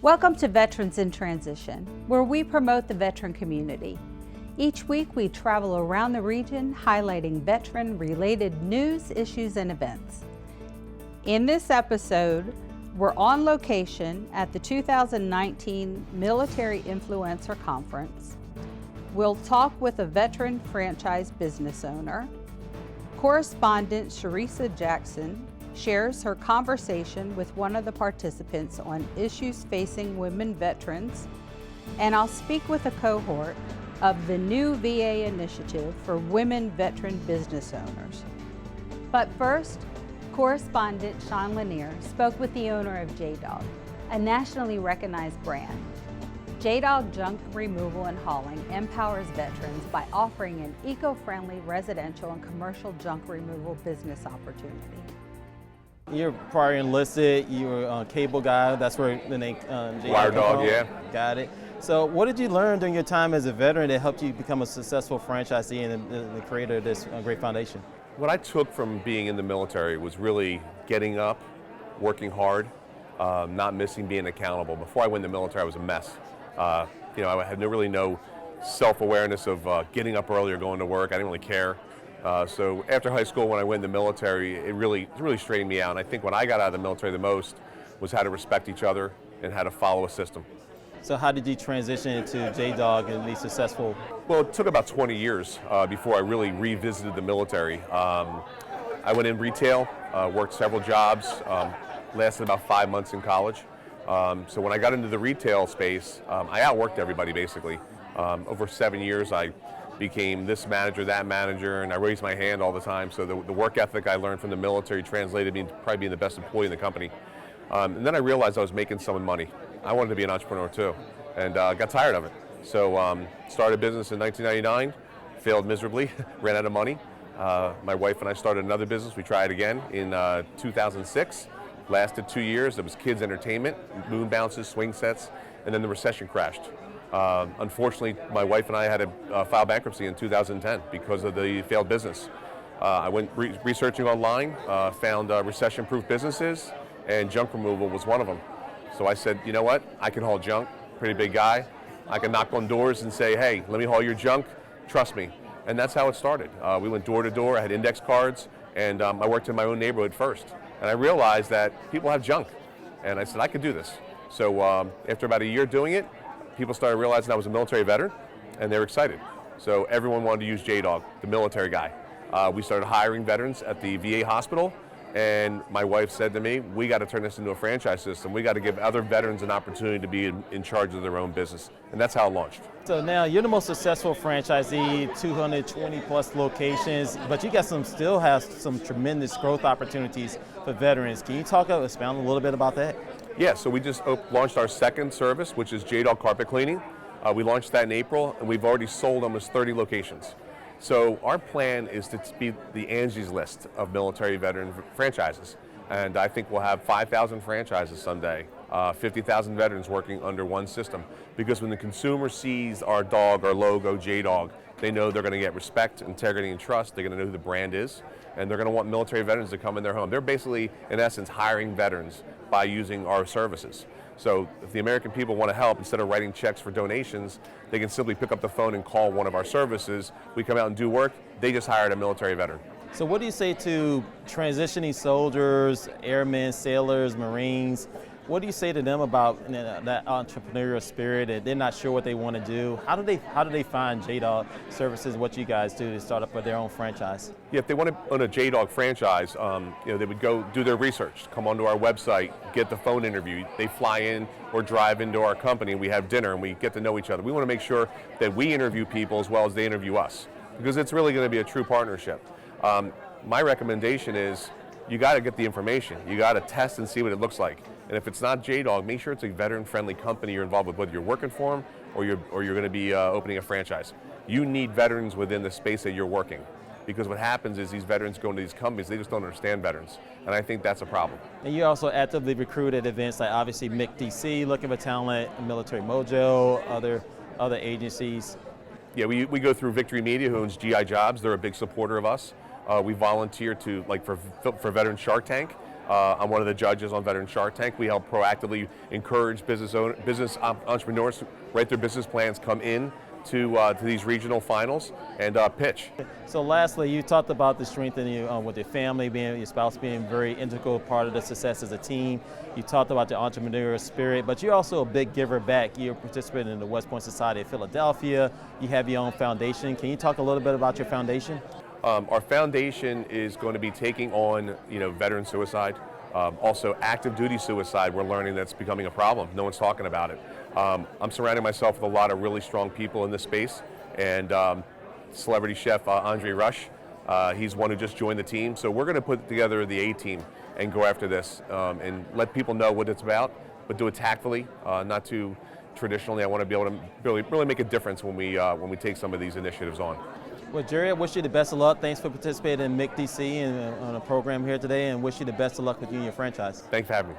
Welcome to Veterans in Transition, where we promote the veteran community. Each week we travel around the region highlighting veteran-related news, issues, and events. In this episode, we're on location at the 2019 Military Influencer Conference. We'll talk with a veteran franchise business owner. Correspondent Sharissa Jackson shares her conversation with one of the participants on issues facing women veterans, and I'll speak with a cohort of the new VA initiative for women veteran business owners. But first, Correspondent Sean Lanier spoke with the owner of JDog, a nationally recognized brand. JDog Junk Removal and Hauling empowers veterans by offering an eco-friendly residential and commercial junk removal business opportunity. You're prior enlisted, you were a cable guy, that's where the name JDog, yeah. Got it. So what did you learn during your time as a veteran that helped you become a successful franchisee and the creator of this great foundation? What I took from being in the military was really getting up, working hard, not missing being accountable. Before I went in the military, I was a mess. I had really no self-awareness of getting up early or going to work. I didn't really care. So after high school, when I went in the military, it really straightened me out. And I think what I got out of the military the most was how to respect each other and how to follow a system. So how did you transition into JDog and be successful? Well, it took about 20 years before I really revisited the military. I went in retail, worked several jobs, lasted about 5 months in college. So when I got into the retail space, I outworked everybody basically. Over 7 years, I became this manager, that manager, and I raised my hand all the time. So the work ethic I learned from the military translated me into probably being the best employee in the company. And then I realized I was making some money. I wanted to be an entrepreneur too, and got tired of it. So started a business in 1999, failed miserably, ran out of money. My wife and I started another business. We tried again in 2006. Lasted 2 years. It was kids entertainment, moon bounces, swing sets, and then the recession crashed. Unfortunately, my wife and I had to file bankruptcy in 2010 because of the failed business. I went researching online, found recession-proof businesses, and junk removal was one of them. So I said, you know what? I can haul junk, pretty big guy. I can knock on doors and say, hey, let me haul your junk, trust me. And that's how it started. We went door to door, I had index cards, and I worked in my own neighborhood first. And I realized that people have junk. And I said, I could do this. So after about a year doing it, people started realizing I was a military veteran, and they were excited. So everyone wanted to use JDog, the military guy. We started hiring veterans at the VA hospital, and my wife said to me, we got to turn this into a franchise system. We got to give other veterans an opportunity to be in charge of their own business. And that's how it launched. So now you're the most successful franchisee, 220 plus locations, but you still have some tremendous growth opportunities for veterans. Can you expound a little bit about that? Yeah, so we just launched our second service, which is JDog Carpet Cleaning. We launched that in April, and we've already sold almost 30 locations. So our plan is to be the Angie's List of military veteran franchises. And I think we'll have 5,000 franchises someday, 50,000 veterans working under one system. Because when the consumer sees our dog, our logo, JDog, they know they're going to get respect, integrity, and trust. They're going to know who the brand is, and they're going to want military veterans to come in their home. They're basically, in essence, hiring veterans by using our services. So if the American people want to help, instead of writing checks for donations, they can simply pick up the phone and call one of our services. We come out and do work. They just hired a military veteran. So what do you say to transitioning soldiers, airmen, sailors, Marines? What do you say to them about that entrepreneurial spirit that they're not sure what they want to do? How do they find JDog services, what you guys do to start up with their own franchise? Yeah, if they want to own a JDog franchise, they would go do their research, come onto our website, get the phone interview. They fly in or drive into our company, and we have dinner and we get to know each other. We want to make sure that we interview people as well as they interview us, because it's really going to be a true partnership. My recommendation is you got to get the information. You got to test and see what it looks like. And if it's not JDog, make sure it's a veteran-friendly company you're involved with, whether you're working for them or you're going to be opening a franchise. You need veterans within the space that you're working, because what happens is these veterans go into these companies, they just don't understand veterans, and I think that's a problem. And you also actively recruit at events like obviously MIC DC, Looking for Talent, Military Mojo, other agencies. Yeah, we go through Victory Media, who owns GI Jobs. They're a big supporter of us. We volunteer to, for Veteran Shark Tank. I'm one of the judges on Veteran Shark Tank. We help proactively encourage business entrepreneurs to write their business plans, come in to these regional finals, and pitch. So lastly, you talked about the strengthening with your family, your spouse being a very integral part of the success as a team. You talked about the entrepreneurial spirit, but you're also a big giver back. You're participating in the West Point Society of Philadelphia. You have your own foundation. Can you talk a little bit about your foundation? Our foundation is going to be taking on, veteran suicide. Also, active duty suicide, we're learning that's becoming a problem. No one's talking about it. I'm surrounding myself with a lot of really strong people in this space, and celebrity chef Andre Rush, he's one who just joined the team. So we're going to put together the A-team and go after this and let people know what it's about, but do it tactfully, not too traditionally. I want to be able to really make a difference when we take some of these initiatives on. Well, Jerry, I wish you the best of luck. Thanks for participating in MIC DC and on a program here today, and wish you the best of luck with you and your franchise. Thanks for having me.